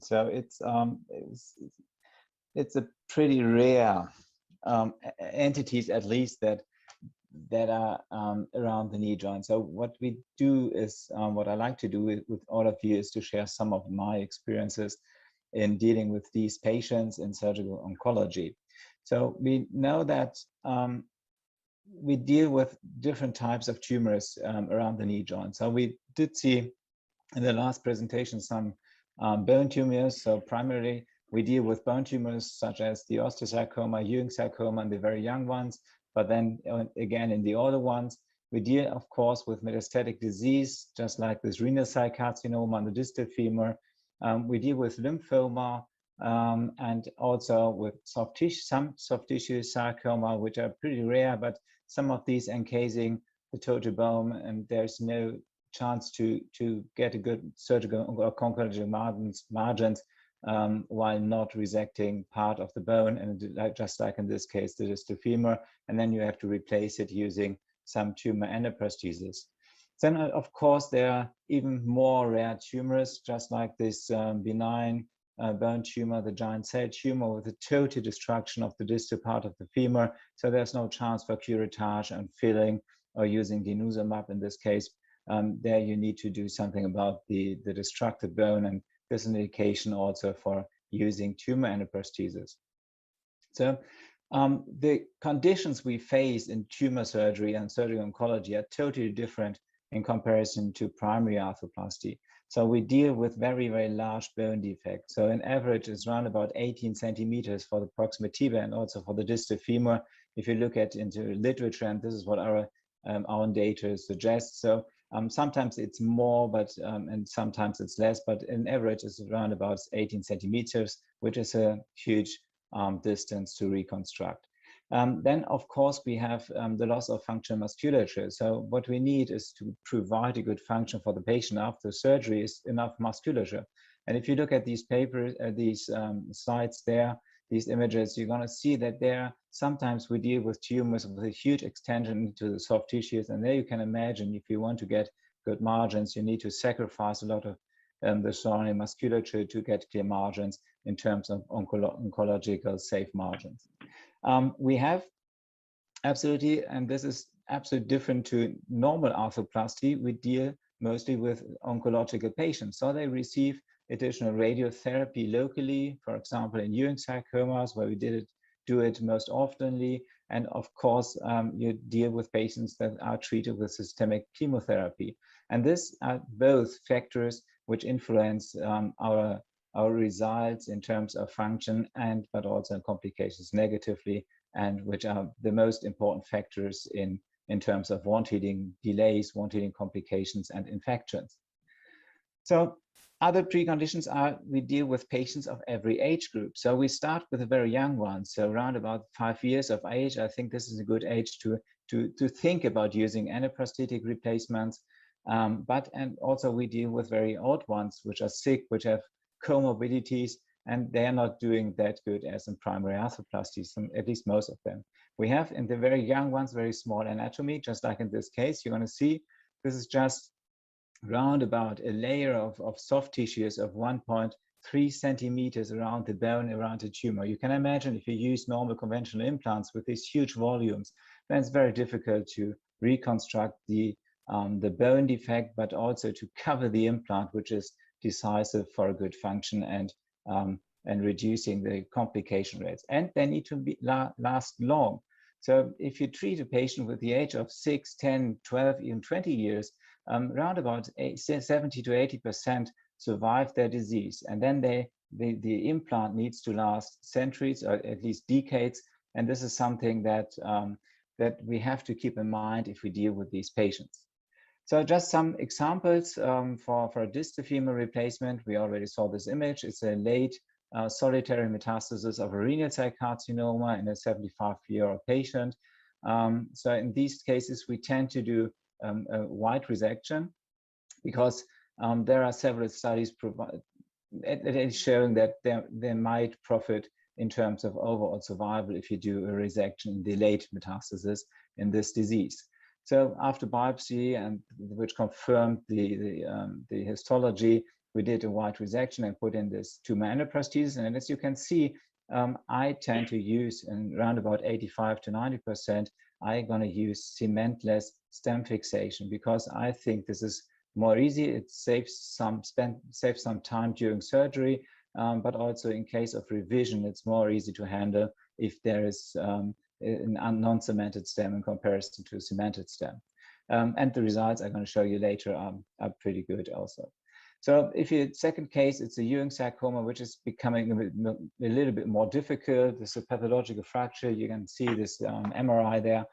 So it's a pretty rare entities, at least that are around the knee joint. So what we do is, what I like to do with all of you is to share some of my experiences in dealing with these patients in surgical oncology. So we know that we deal with different types of tumors around the knee joint. So we did see in the last presentation some bone tumors. So primarily we deal with bone tumors such as the osteosarcoma, Ewing sarcoma, and the very young ones. But then again, in the older ones, we deal, of course, with metastatic disease, just like this renal cell carcinoma on the distal femur. We deal with lymphoma and also with some soft tissue sarcoma, which are pretty rare, but some of these encasing the total bone, and there's no chance to get a good surgical or oncology margins while not resecting part of the bone, and just like in this case, the distal femur, and then you have to replace it using some tumor endoprosthesis. Then, of course, there are even more rare tumors, just like this benign bone tumor, the giant cell tumor, with a total destruction of the distal part of the femur. So there's no chance for curettage and filling or using denosumab in this case. There you need to do something about the destructed bone, and there's an indication also for using tumor endoprosthesis. So the conditions we face in tumor surgery and surgical oncology are totally different in comparison to primary arthroplasty. So we deal with very, very large bone defects. So in average, it's around about 18 centimeters for the proximal tibia and also for the distal femur. If you look into literature, and this is what our data suggests. So sometimes it's more, but and sometimes it's less, but in average it's around about 18 centimeters, which is a huge distance to reconstruct. Then, of course, we have the loss of functional musculature. So what we need is to provide a good function for the patient after surgery is enough musculature. And if you look at these papers, these slides there, these images, you're going to see that there sometimes we deal with tumors with a huge extension into the soft tissues. And there you can imagine, if you want to get good margins, you need to sacrifice a lot of the surrounding musculature to get clear margins in terms of oncological safe margins. We have absolutely, and this is absolutely different to normal arthroplasty, we deal mostly with oncological patients. So they receive additional radiotherapy locally, for example, in Ewing sarcomas, where we do it most oftenly. And of course, you deal with patients that are treated with systemic chemotherapy. And these are both factors which influence our results in terms of function but also in complications negatively, and which are the most important factors in terms of wound healing delays, wound healing complications, and infections. So other preconditions are we deal with patients of every age group. So we start with a very young one, so around about 5 years of age. I think this is a good age to think about using endoprosthetic replacements. And also we deal with very old ones, which are sick, which have comorbidities, and they are not doing that good as in primary arthroplasty, at least most of them. We have in the very young ones, very small anatomy, just like in this case. You're going to see this is just round about a layer of soft tissues of 1.3 centimeters around the bone, around the tumor. You can imagine if you use normal conventional implants with these huge volumes, then it's very difficult to reconstruct the bone defect, but also to cover the implant, which is decisive for a good function and reducing the complication rates. And they need to last long. So if you treat a patient with the age of 6, 10, 12, even 20 years, around about 70 to 80% survive their disease. And then the implant needs to last centuries or at least decades. And this is something that we have to keep in mind if we deal with these patients. So just some examples for a distal femur replacement. We already saw this image. It's a late solitary metastasis of a renal cell carcinoma in a 75-year-old patient. So in these cases, we tend to do a wide resection because there are several studies showing that they might profit in terms of overall survival if you do a resection in the late metastasis in this disease. So after biopsy, and which confirmed the histology, we did a wide resection and put in this tumor endoprosthesis. And as you can see, I tend to use, in around about 85 to 90%, I'm going to use cementless stem fixation, because I think this is more easy. It saves some time during surgery, but also in case of revision, it's more easy to handle if there is a non-cemented stem in comparison to a cemented stem. And the results I'm going to show you later are pretty good also. So if you, second case, it's a Ewing sarcoma, which is becoming a little bit more difficult. This is a pathological fracture. You can see this MRI there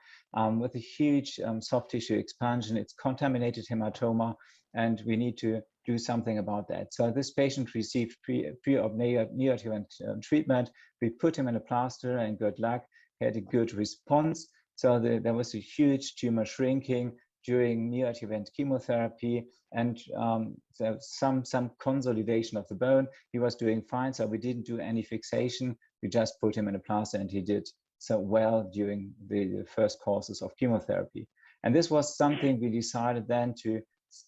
with a huge soft tissue expansion. It's contaminated hematoma, and we need to do something about that. So this patient received pre-op neoadjuvant treatment. We put him in a plaster, and good luck, had a good response. So there was a huge tumor shrinking during neoadjuvant chemotherapy, and so some consolidation of the bone. He was doing fine, so we didn't do any fixation. We just put him in a plaster, and he did so well during the first courses of chemotherapy. And this was something we decided then to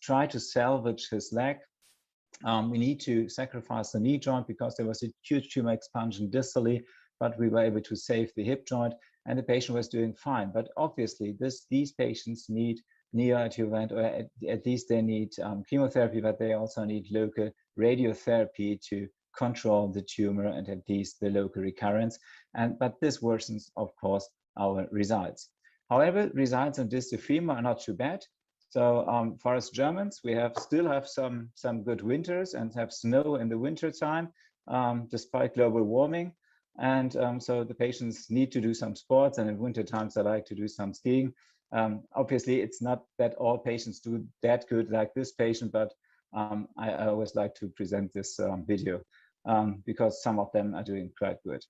try to salvage his leg. We need to sacrifice the knee joint because there was a huge tumor expansion distally, but we were able to save the hip joint, and the patient was doing fine. But obviously, these patients need neoadjuvant, or at least they need chemotherapy, but they also need local radiotherapy to control the tumor and at least the local recurrence. But this worsens, of course, our results. However, results on distal femur are not too bad. So for us Germans, we still have some good winters and have snow in the winter time, despite global warming. And so the patients need to do some sports, and in winter times I like to do some skiing. Obviously, it's not that all patients do that good like this patient, but I always like to present this video because some of them are doing quite good.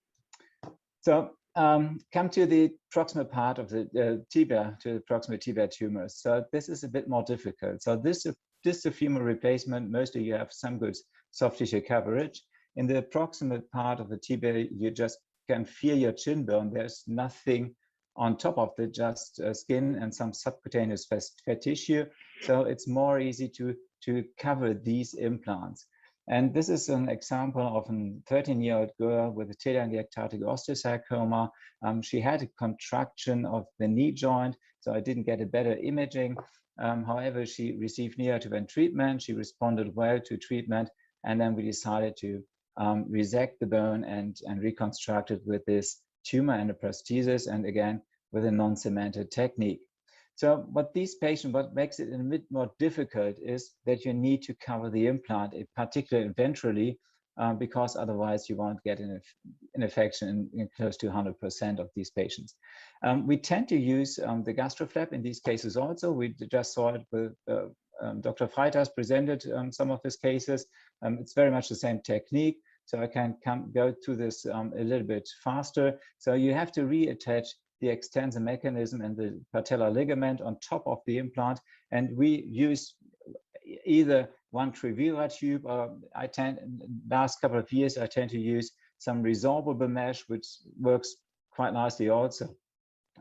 So come to the proximal part of the tibia, to the proximal tibia tumors. So this is a bit more difficult. So this distal femur replacement, mostly you have some good soft tissue coverage. In the proximal part of the tibia, you just can feel your chin bone. There's nothing on top of it, just skin and some subcutaneous fat tissue. So it's more easy to cover these implants. And this is an example of a 13-year-old girl with a telangiectatic osteosarcoma. She had a contraction of the knee joint, so I didn't get a better imaging. However, she received neoadjuvant treatment. She responded well to treatment, and then we decided to resect the bone and reconstruct it with this tumor endoprosthesis, and again with a non-cemented technique. So what makes it a bit more difficult is that you need to cover the implant, particularly ventrally, because otherwise you won't get an infection in close to 100% of these patients. We tend to use the gastroflap in these cases also. We just saw it with Dr. Freitas presented some of his cases. It's very much the same technique. So I can go through this a little bit faster. So you have to reattach the extensor mechanism and the patellar ligament on top of the implant. And we use either one Trivira tube, or last couple of years, I tend to use some resorbable mesh, which works quite nicely also.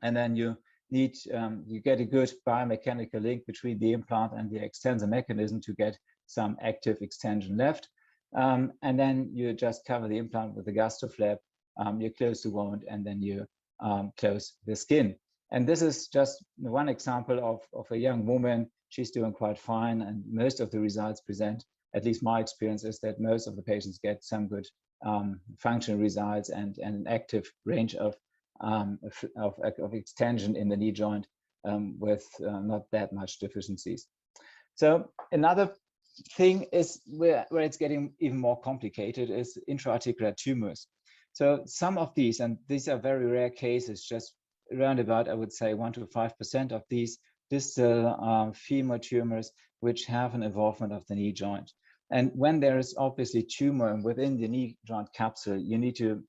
And then you get a good biomechanical link between the implant and the extensor mechanism to get some active extension left. And then you just cover the implant with the gastroflap, you close the wound, and then you close the skin. And this is just one example of a young woman. She's doing quite fine, and most of the results present, at least my experience is that most of the patients get some good functional results and an active range of extension in the knee joint with not that much deficiencies. So another thing is where it's getting even more complicated is intra-articular tumors. So some of these, and these are very rare cases, just around about, I would say 1 to 5% of these distal femur tumors which have an involvement of the knee joint. And when there is obviously tumor within the knee joint capsule, you need to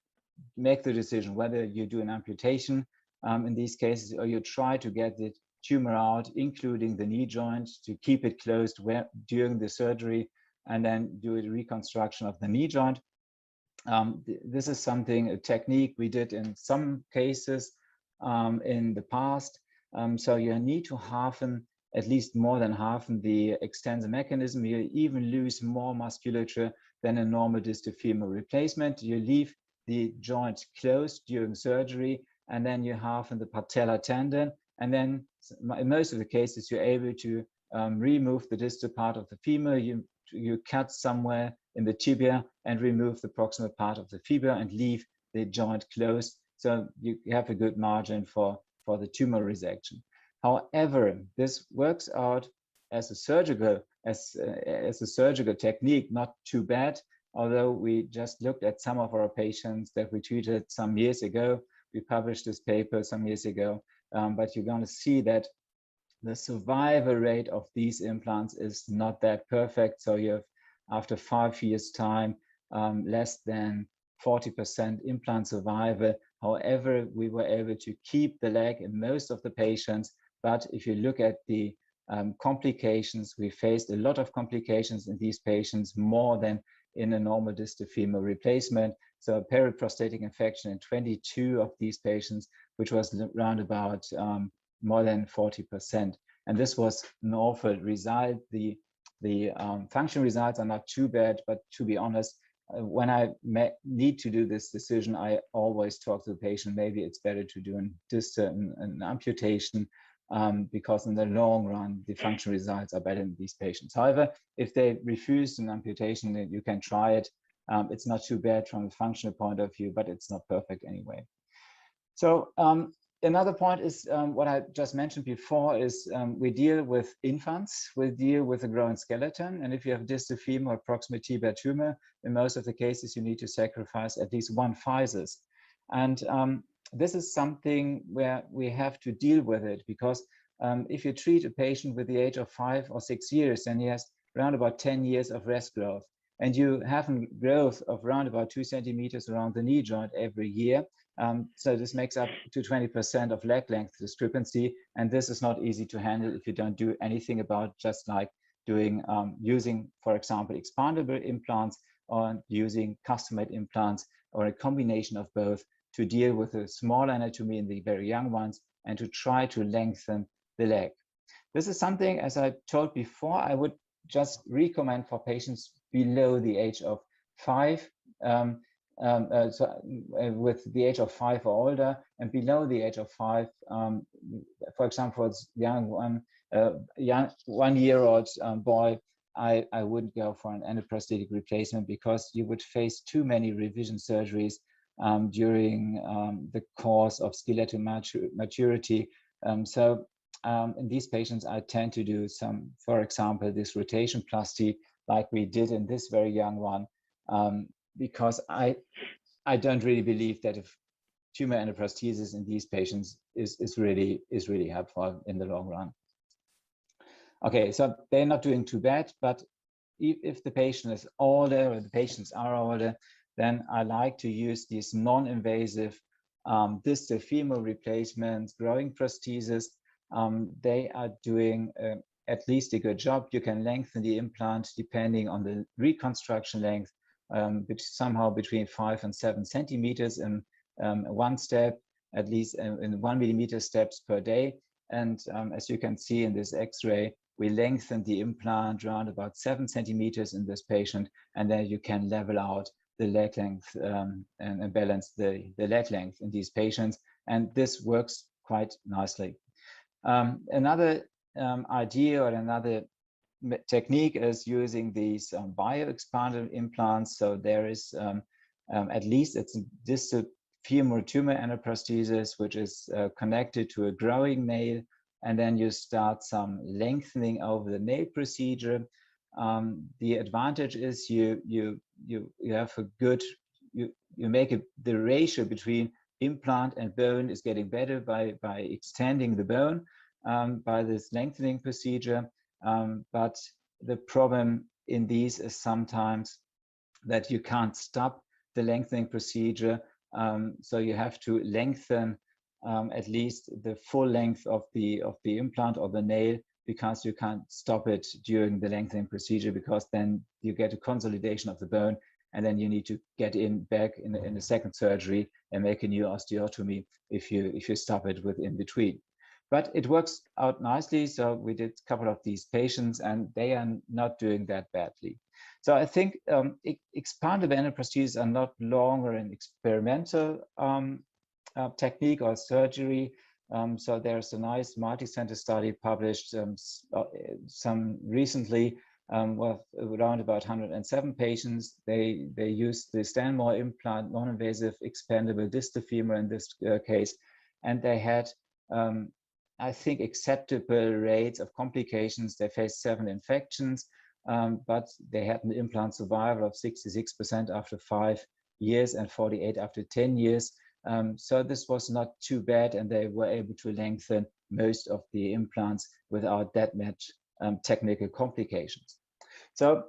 make the decision whether you do an amputation in these cases, or you try to get the tumor out, including the knee joint, to keep it closed during the surgery, and then do a reconstruction of the knee joint. This is a technique we did in some cases in the past. So you need to have at least more than half in the extensor mechanism. You even lose more musculature than a normal distal femur replacement. You leave the joint closed during surgery, and then you halve the patellar tendon. And then in most of the cases, you're able to remove the distal part of the femur. You cut somewhere in the tibia and remove the proximal part of the fibula and leave the joint closed. So you have a good margin for the tumor resection. However, this works out as a surgical technique, not too bad. Although we just looked at some of our patients that we treated some years ago. We published this paper some years ago, but you're going to see that the survival rate of these implants is not that perfect. So you have, after 5 years' time, less than 40% implant survival. However, we were able to keep the leg in most of the patients. But if you look at the complications, we faced a lot of complications in these patients, more than in a normal distal femur replacement. So a periprostatic infection in 22 of these patients, which was around about more than 40%. And this was an awful result. The function results are not too bad, but to be honest, when I need to do this decision, I always talk to the patient, maybe it's better to do an amputation, because in the long run, the function results are better in these patients. However, if they refuse an amputation, then you can try it. It's not too bad from a functional point of view, but it's not perfect anyway. So another point is what I just mentioned before is we deal with infants, we deal with a growing skeleton. And if you have distal femur or proximal tibial tumor, in most of the cases, you need to sacrifice at least one physis. And this is something where we have to deal with it, because if you treat a patient with the age of 5 or 6 years, then he has around about 10 years of rest growth. And you have a growth of around about 2 centimeters around the knee joint every year. So this makes up to 20% of leg length discrepancy. And this is not easy to handle if you don't do anything about, just like doing using, for example, expandable implants, or using custom-made implants, or a combination of both, to deal with a small anatomy in the very young ones and to try to lengthen the leg. This is something, as I told before, I would just recommend for patients below the age of 5, with the age of 5 or older, and below the age of 5, for example, for young 1-year-old boy, I wouldn't go for an endoprosthetic replacement, because you would face too many revision surgeries during the course of skeletal maturity. So in these patients, I tend to do some, for example, this rotation plasty, like we did in this very young one, because I don't really believe that if tumor endoprosthesis in these patients is really helpful in the long run. Okay, so they're not doing too bad, but if the patient is older, or the patients are older, then I like to use these non-invasive distal femur replacements, growing prosthesis. They are doing at least a good job. You can lengthen the implant depending on the reconstruction length, somehow between 5 and 7 centimeters in one step, at least in 1 millimeter steps per day. And as you can see in this X-ray, we lengthen the implant around about 7 centimeters in this patient, and then you can level out the leg length and balance the leg length in these patients. And this works quite nicely. Another idea or another technique is using these bioexpandable implants. So there is at least it's a distal femur tumor endoprosthesis, which is connected to a growing nail, and then you start some lengthening over the nail procedure. The advantage is you have a good, you make the ratio between implant and bone is getting better by extending the bone by this lengthening procedure. But the problem in these is sometimes that you can't stop the lengthening procedure. So you have to lengthen at least the full length of the implant or the nail, because you can't stop it during the lengthening procedure, because then you get a consolidation of the bone, and then you need to get back in the second surgery and make a new osteotomy if you stop it in between. But it works out nicely. So we did a couple of these patients and they are not doing that badly. So I think expanded prostheses are not longer an experimental technique or surgery. So there's a nice multi-center study published some recently with around about 107 patients. They used the Stanmore implant, non-invasive expandable distal femur in this case, and they had I think acceptable rates of complications. They faced 7 infections, but they had an implant survival of 66% after 5 years and 48 after 10 years. So this was not too bad, and they were able to lengthen most of the implants without that much technical complications. So,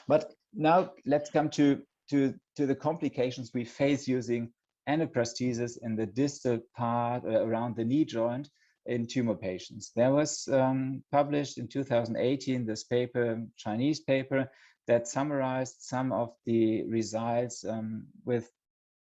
but now let's come to the complications we face using anaprosthesis in the distal part around the knee joint in tumor patients. There was published in 2018 this paper, Chinese paper, that summarized some of the results with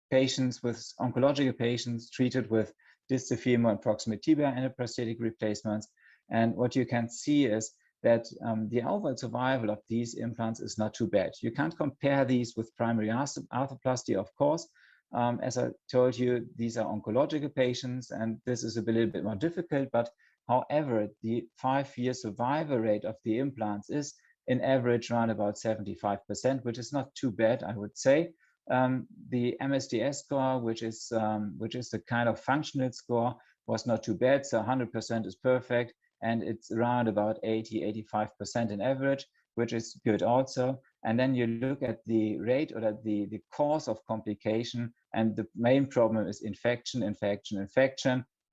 patients, with oncological patients treated with distal femur and proximal tibia anaprosthetic replacements. And what you can see is that the overall survival of these implants is not too bad. You can't compare these with primary arthroplasty, of course. As I told you, these are oncological patients, and this is a little bit more difficult. But however, the 5-year survival rate of the implants is in average around about 75%, which is not too bad, I would say. The MSDS score, which is the kind of functional score, was not too bad. So 100% is perfect, and it's around about 80–85% in average, which is good also. And then you look at the rate or the cause of complication, and the main problem is infection,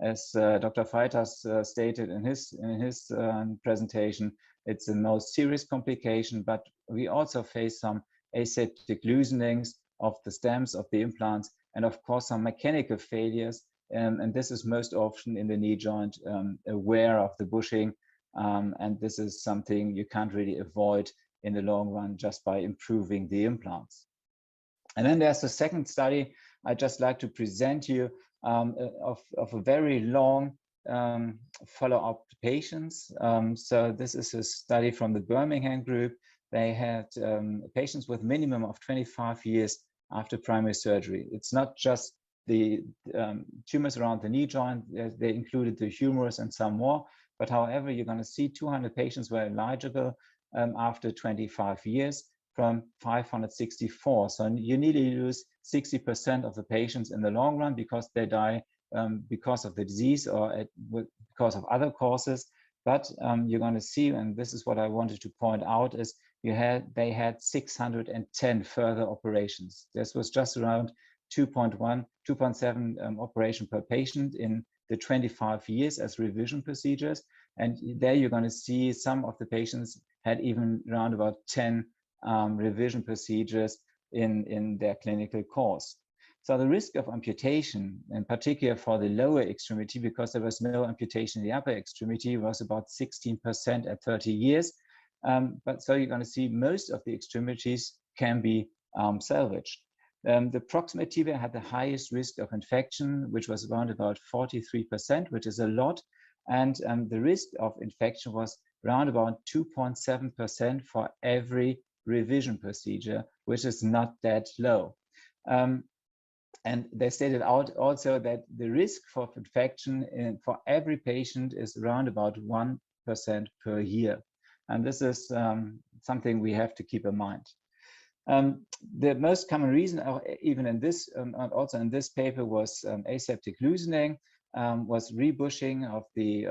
as Dr. Freitas stated in his presentation. It's the most serious complication, but we also face some aseptic loosenings of the stems of the implants, and of course some mechanical failures. And this is most often in the knee joint, aware of the bushing. And this is something you can't really avoid in the long run just by improving the implants. And then there's the second study I'd just like to present you of a very long follow-up patients. So this is a study from the Birmingham group. They had patients with minimum of 25 years after primary surgery. It's not just the tumors around the knee joint, they included the humerus and some more. But however, you're going to see 200 patients were eligible after 25 years from 564. So you nearly lose 60% of the patients in the long run because they die because of the disease or because of other causes. But you're going to see, and this is what I wanted to point out, is they had 610 further operations. This was just around 2.7 operation per patient in the 25 years as revision procedures. And there you're going to see some of the patients had even around about 10 revision procedures in their clinical course. So the risk of amputation, in particular for the lower extremity, because there was no amputation in the upper extremity, was about 16% at 30 years. But so you're going to see most of the extremities can be salvaged. The proximal tibia had the highest risk of infection, which was around about 43%, which is a lot. And the risk of infection was around about 2.7% for every revision procedure, which is not that low. And they stated out also that the risk for infection for every patient is around about 1% per year. And this is something we have to keep in mind. The most common reason, even in this, and also in this paper, was aseptic loosening, was rebushing of the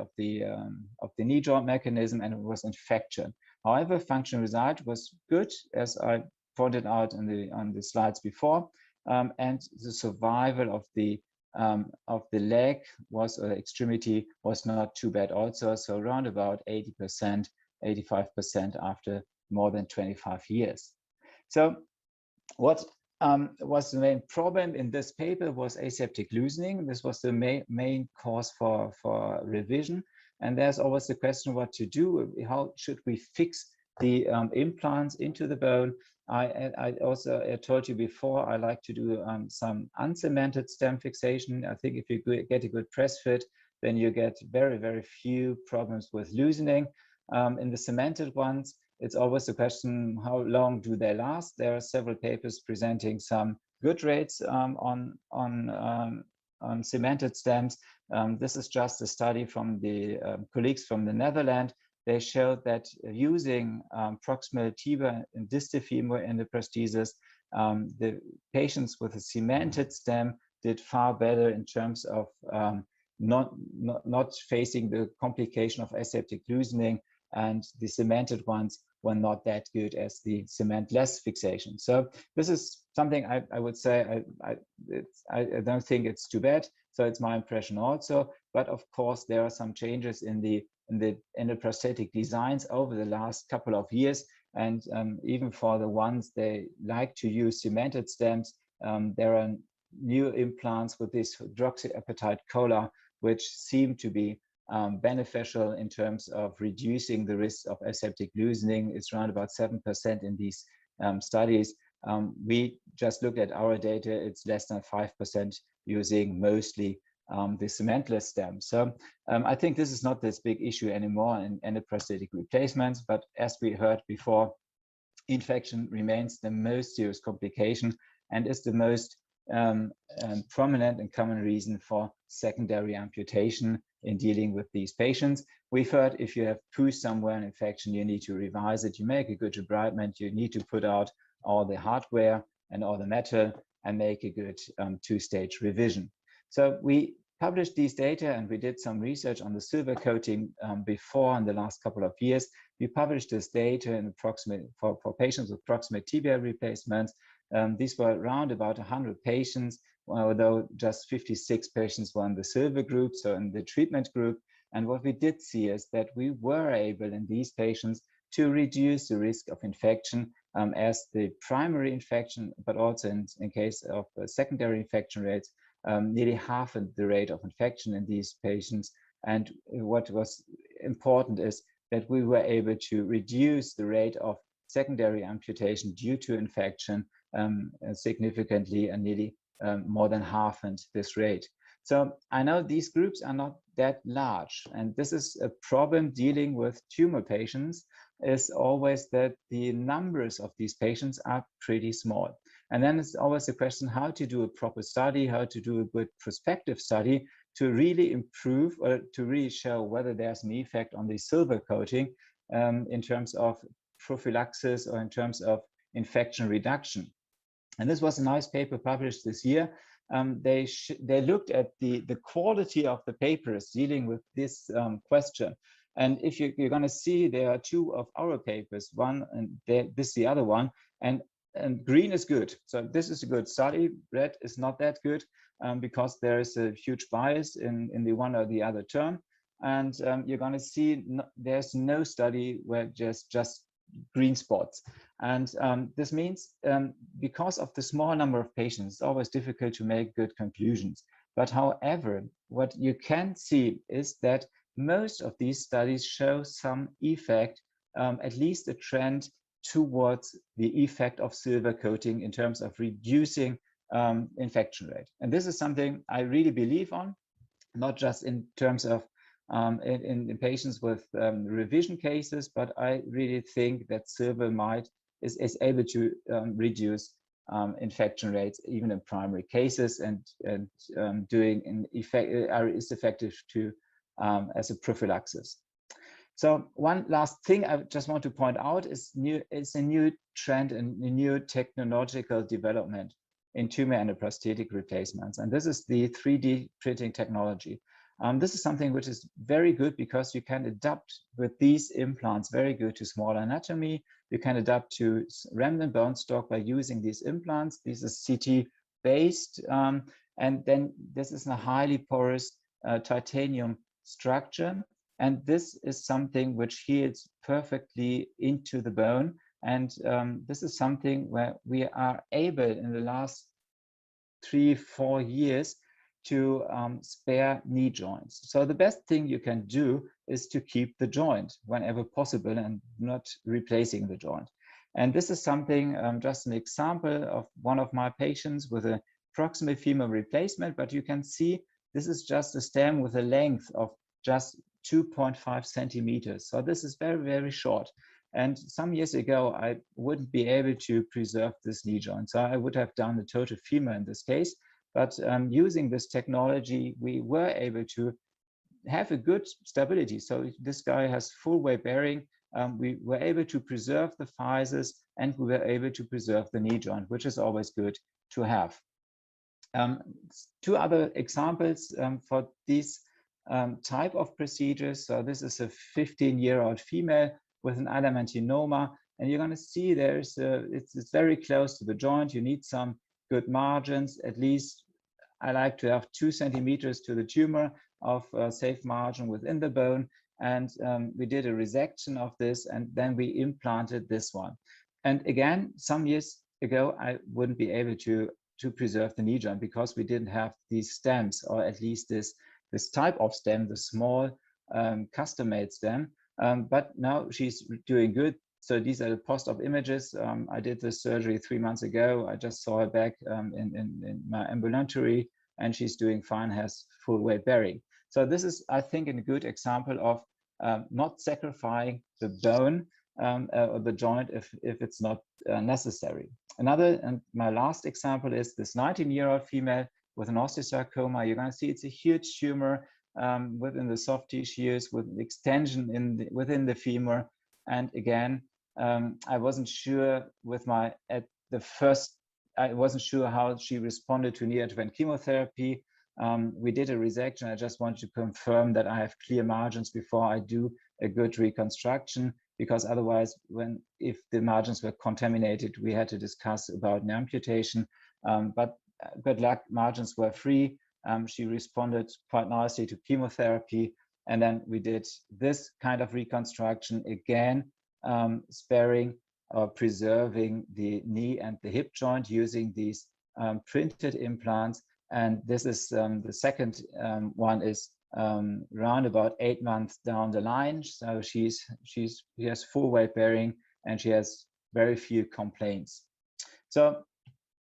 knee joint mechanism, and it was infection. However, functional result was good, as I pointed out on the slides before, and the survival of the leg was, or extremity, was not too bad also. So around about 80%, 85% after more than 25 years. So what was the main problem in this paper was aseptic loosening. This was the main cause for revision. And there's always the question what to do. How should we fix the implants into the bone? I also told you before, I like to do some uncemented stem fixation. I think if you get a good press fit, then you get very, very few problems with loosening. In the cemented ones, it's always a question, how long do they last? There are several papers presenting some good rates on cemented stems. This is just a study from the colleagues from the Netherlands. They showed that using proximal tibial and distal femur in the prosthesis, the patients with a cemented stem did far better in terms of not facing the complication of aseptic loosening, and the cemented ones were not that good as the cementless fixation. So this is something I would say I don't think it's too bad. So it's my impression also. But of course, there are some changes in the prosthetic designs over the last couple of years, and even for the ones they like to use cemented stems, there are new implants with this hydroxyapatite collar, which seem to be beneficial in terms of reducing the risk of aseptic loosening. It's around about 7% in these studies. We just looked at our data, it's less than 5% using mostly the cementless stem. So I think this is not this big issue anymore in endoprosthetic replacements, but as we heard before, infection remains the most serious complication and is the most prominent and common reason for secondary amputation in dealing with these patients. We've heard if you have poo somewhere, an infection, you need to revise it, you make a good debridement, you need to put out all the hardware and all the metal and make a good two-stage revision. So we published these data and we did some research on the silver coating before in the last couple of years. We published this data in for patients with proximate tibial replacements. These were around about 100 patients, although just 56 patients were in the silver group, so in the treatment group. And what we did see is that we were able in these patients to reduce the risk of infection as the primary infection, but also in case of secondary infection rates, nearly half the rate of infection in these patients. And what was important is that we were able to reduce the rate of secondary amputation due to infection significantly, and nearly more than half in this rate. So I know these groups are not that large, and this is a problem dealing with tumor patients, is always that the numbers of these patients are pretty small. And then it's always a question how to do a proper study, how to do a good prospective study to really improve or to really show whether there's an effect on the silver coating in terms of prophylaxis or in terms of infection reduction. And this was a nice paper published this year. They looked at the quality of the papers dealing with this question. And if you're going to see, there are two of our papers, one and this is the other one, and green is good. So this is a good study. Red is not that good because there is a huge bias in the one or the other term. And you're going to see there's no study where just green spots. And this means because of the small number of patients, it's always difficult to make good conclusions. But however, what you can see is that most of these studies show some effect, at least a trend towards the effect of silver coating in terms of reducing infection rate. And this is something I really believe on, not just in terms of in patients with revision cases, but I really think that silver is able to reduce infection rates even in primary cases, and is effective to as a prophylaxis. So one last thing I just want to point out is a new trend and a new technological development in tumor endoprosthetic replacements, and this is the 3D printing technology. This is something which is very good because you can adapt with these implants very good to small anatomy. You can adapt to remnant bone stock by using these implants. This is CT based, and then this is a highly porous titanium structure. And this is something which heals perfectly into the bone. And this is something where we are able in the last 3-4 years to spare knee joints. So the best thing you can do is to keep the joint whenever possible and not replacing the joint. And this is something, just an example of one of my patients with a proximal femur replacement, but you can see this is just a stem with a length of just 2.5 centimeters. So this is very, very short. And some years ago, I wouldn't be able to preserve this knee joint. So I would have done the total femur in this case. But using this technology, we were able to have a good stability. So this guy has full weight bearing. We were able to preserve the physis, and we were able to preserve the knee joint, which is always good to have. Two other examples for these type of procedures. So this is a 15-year-old female with an adamantinoma, and you're going to see it's very close to the joint. You need some good margins. At least I like to have 2 centimeters to the tumor of safe margin within the bone. And we did a resection of this, and then we implanted this one. And again, some years ago, I wouldn't be able to preserve the knee joint because we didn't have these stems, or at least this type of stem, the small custom-made stem. But now she's doing good. So these are the post-op images. I did this surgery 3 months ago. I just saw her back in my ambulatory, and she's doing fine, has full weight bearing. So this is, I think, a good example of not sacrificing the bone or the joint if it's not necessary. Another, and my last example, is this 19-year-old female with an osteosarcoma. You're going to see it's a huge tumor within the soft tissues with extension within the femur. And again, I wasn't sure I wasn't sure how she responded to neoadjuvant chemotherapy. We did a resection. I just wanted to confirm that I have clear margins before I do a good reconstruction, because otherwise, if the margins were contaminated, we had to discuss about an amputation. But good luck, margins were free. She responded quite nicely to chemotherapy. And then we did this kind of reconstruction again, sparing or preserving the knee and the hip joint using these printed implants. And this is the second one is around about 8 months down the line. So she has full weight bearing, and she has very few complaints. So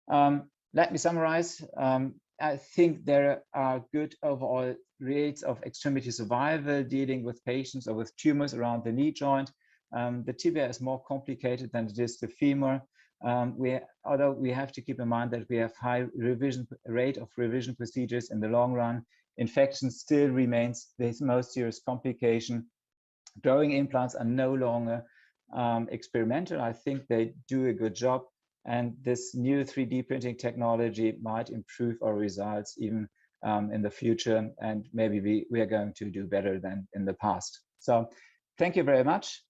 let me summarize. I think there are good overall rates of extremity survival dealing with patients or with tumors around the knee joint. The tibia is more complicated than it is the femur. Although we have to keep in mind that we have high rate of revision procedures in the long run, infection still remains the most serious complication. Growing implants are no longer experimental. I think they do a good job, and this new 3D printing technology might improve our results even in the future, and maybe we are going to do better than in the past. So thank you very much.